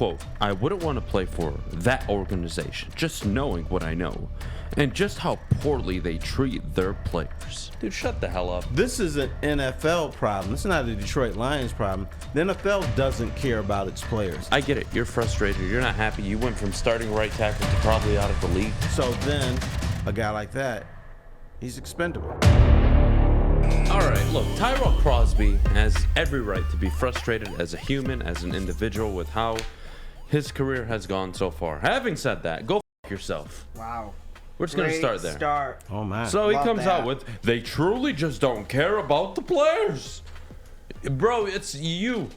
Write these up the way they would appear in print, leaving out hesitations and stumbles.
quote, I wouldn't want to play for that organization, just knowing what I know, and just how poorly they treat their players. Dude, shut the hell up. This is an NFL problem. It's not a Detroit Lions problem. The NFL doesn't care about its players. I get it. You're frustrated. You're not happy. You went from starting right tackle to probably out of the league. So then, a guy like that, he's expendable. All right, look, Tyrell Crosby has every right to be frustrated as a human, as an individual, with how his career has gone so far. Having said that, go f*** yourself. Wow. We're just going to start there. Start. Oh, man. So he Love comes that. out with, they truly just don't care about the players. Bro, it's you.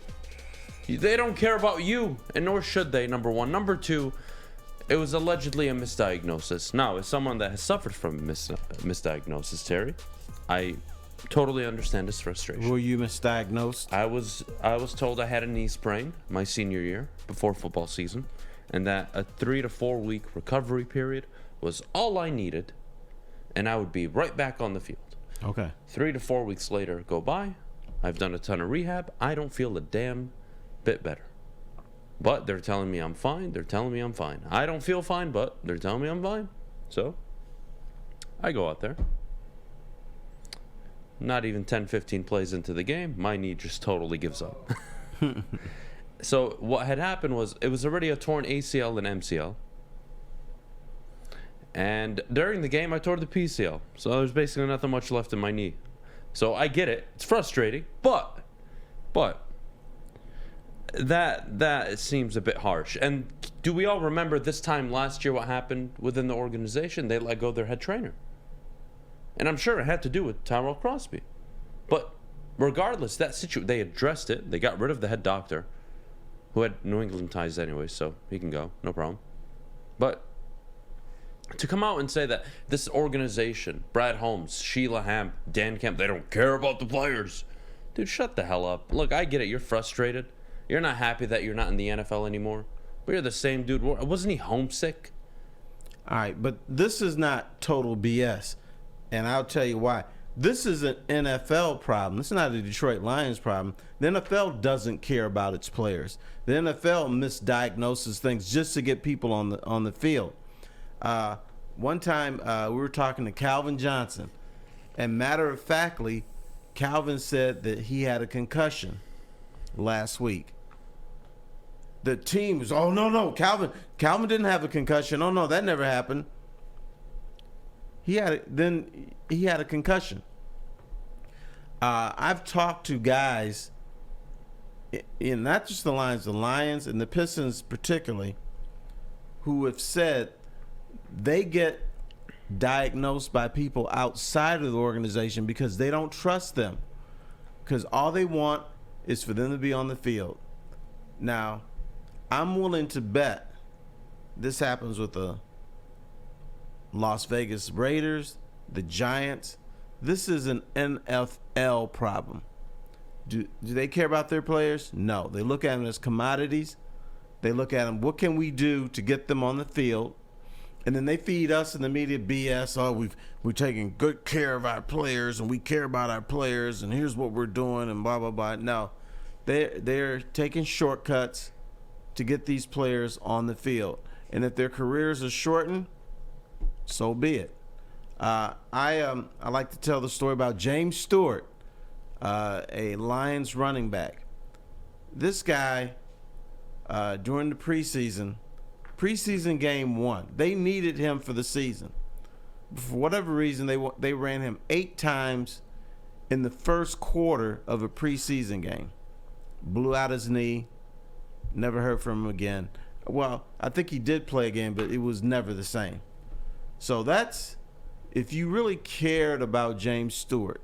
They don't care about you, and nor should they, number one. Number two, it was allegedly a misdiagnosis. Now, as someone that has suffered from misdiagnosis, Terry, I totally understand his frustration. Were you misdiagnosed? I was told I had a knee sprain my senior year before football season, and that a 3 to 4 week recovery period was all I needed, and I would be right back on the field. Okay. 3 to 4 weeks later go by. I've done a ton of rehab. I don't feel a damn bit better. But they're telling me I'm fine. They're telling me I'm fine. I don't feel fine, but they're telling me I'm fine. So I go out there. Not even 10, 15 plays into the game, my knee just totally gives up. So what had happened was, it was already a torn ACL and MCL. And during the game, I tore the PCL. So there's basically nothing much left in my knee. So I get it. It's frustrating, but that seems a bit harsh. And do we all remember this time last year what happened within the organization? They let go of their head trainer. And I'm sure it had to do with Tyrell Crosby. But regardless, they addressed it. They got rid of the head doctor, who had New England ties anyway, so he can go, no problem. But to come out and say that this organization, Brad Holmes, Sheila Ham, Dan Campbell, they don't care about the players. Dude, shut the hell up. Look, I get it. You're frustrated. You're not happy that you're not in the NFL anymore. But you're the same dude. Wasn't he homesick? All right, but this is not total BS. And I'll tell you why. This is an NFL problem. It's not a Detroit Lions problem. The NFL doesn't care about its players. The NFL misdiagnoses things just to get people on the field. One time we were talking to Calvin Johnson, and matter of factly, Calvin said that he had a concussion last week. The team was, oh no, Calvin didn't have a concussion. Oh no, that never happened. He had a concussion. I've talked to guys, in not just the Lions and the Pistons particularly, who have said they get diagnosed by people outside of the organization because they don't trust them, because all they want is for them to be on the field. Now, I'm willing to bet this happens with the Las Vegas Raiders, the Giants. This is an NFL problem. Do they care about their players? No. They look at them as commodities. They look at them, what can we do to get them on the field? And then they feed us in the media BS. Oh, we're taking good care of our players, and we care about our players, and here's what we're doing, and blah, blah, blah. No. They're taking shortcuts to get these players on the field. And if their careers are shortened, so be it. I like to tell the story about James Stewart, a Lions running back. This guy, during the preseason game 1, they needed him for the season. For whatever reason, they ran him 8 times in the first quarter of a preseason game. Blew out his knee. Never heard from him again. Well, I think he did play again, but it was never the same. So that's, if you really cared about James Stewart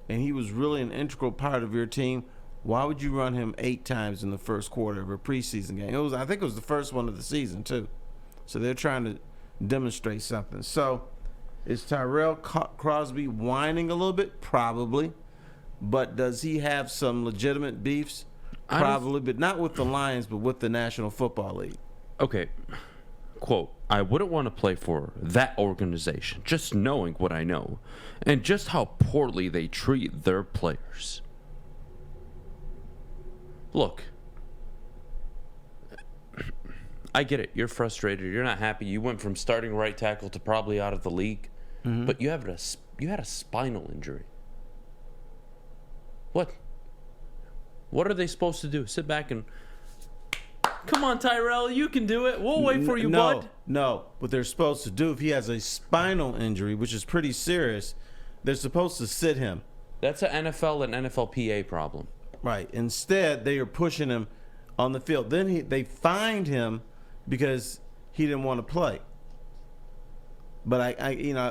and he was really an integral part of your team, why would you run him 8 times in the first quarter of a preseason game? I think it was the first one of the season too. So they're trying to demonstrate something. So is Tyrell Crosby whining a little bit? Probably. But does he have some legitimate beefs? Probably, but not with the Lions, but with the National Football League. Okay. Quote, I wouldn't want to play for that organization, just knowing what I know, and just how poorly they treat their players. Look, I get it. You're frustrated. You're not happy. You went from starting right tackle to probably out of the league, but you had a spinal injury. What? What are they supposed to do? Sit back and come on, Tyrell, you can do it. We'll wait for you, bud. No, what they're supposed to do if he has a spinal injury, which is pretty serious, they're supposed to sit him. That's an NFL and NFLPA problem. Right. Instead, they are pushing him on the field. Then they fined him because he didn't want to play. But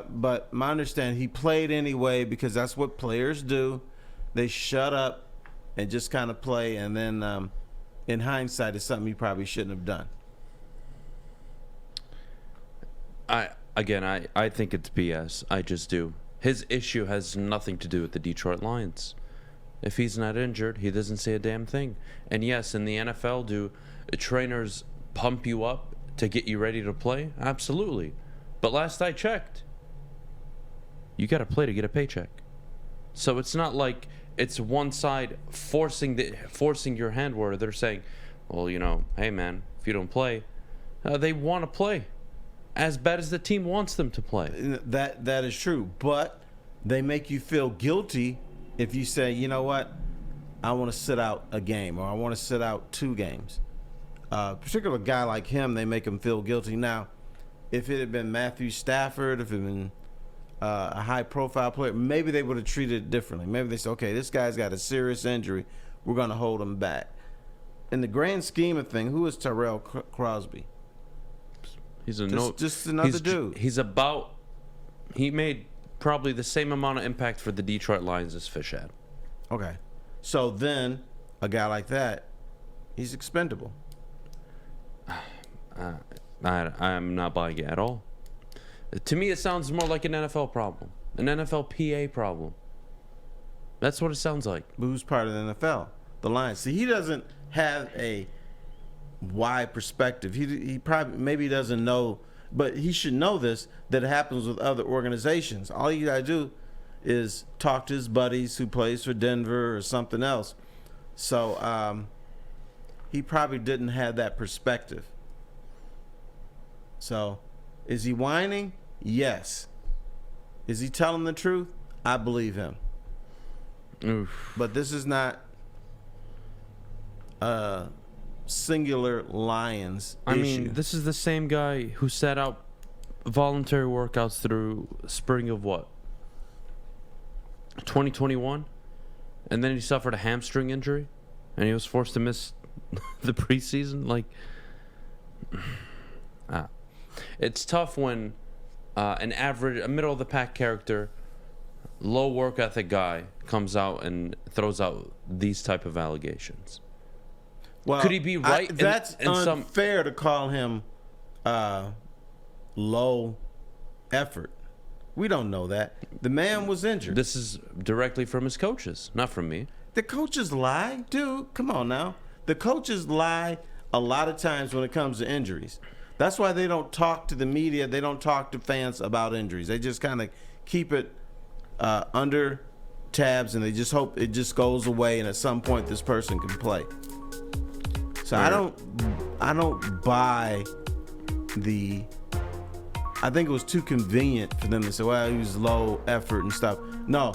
but my understanding, he played anyway because that's what players do. They shut up and just kind of play, and then in hindsight, it's something you probably shouldn't have done. I think it's BS. I just do. His issue has nothing to do with the Detroit Lions. If he's not injured, he doesn't say a damn thing. And yes, in the NFL, do trainers pump you up to get you ready to play? Absolutely. But last I checked, you got to play to get a paycheck. So it's not like it's one side forcing your hand where they're saying, well, hey, man, if you don't play, they want to play as bad as the team wants them to play. That is true. But they make you feel guilty if you say, you know what, I want to sit out a game or I want to sit out 2 games. Particular guy like him, they make him feel guilty. Now, if it had been Matthew Stafford, if it had been a high-profile player, maybe they would have treated it differently. Maybe they said, okay, this guy's got a serious injury. We're going to hold him back. In the grand scheme of things, who is Tyrell Crosby? He's just another dude. He made probably the same amount of impact for the Detroit Lions as Fish had. Okay. So then, a guy like that, he's expendable. I'm not buying it at all. To me, it sounds more like an NFL problem, an NFLPA problem. That's what it sounds like. But who's part of the NFL? The Lions. See, he doesn't have a wide perspective. He probably maybe doesn't know, but he should know this, that it happens with other organizations. All you gotta do is talk to his buddies who plays for Denver or something else. So he probably didn't have that perspective. So is he whining? Yes. Is he telling the truth? I believe him. Oof. But this is not singular Lions issue. I mean, this is the same guy who set out voluntary workouts through spring of what? 2021? And then he suffered a hamstring injury and he was forced to miss the preseason. Like, it's tough when a middle of the pack character, low work ethic guy comes out and throws out these type of allegations. Well, could he be right? That's unfair to call him low effort. We don't know that. The man was injured. This is directly from his coaches, not from me. The coaches lie? Dude, come on now. The coaches lie a lot of times when it comes to injuries. That's why they don't talk to the media. They don't talk to fans about injuries. They just kind of keep it under tabs, and they just hope it just goes away, and at some point this person can play. So I don't buy the. I think it was too convenient for them to say, well, he was low effort and stuff. No,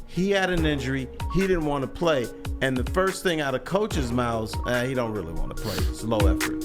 he had an injury. He didn't want to play, and the first thing out of coaches' mouths, he don't really want to play. It's low effort.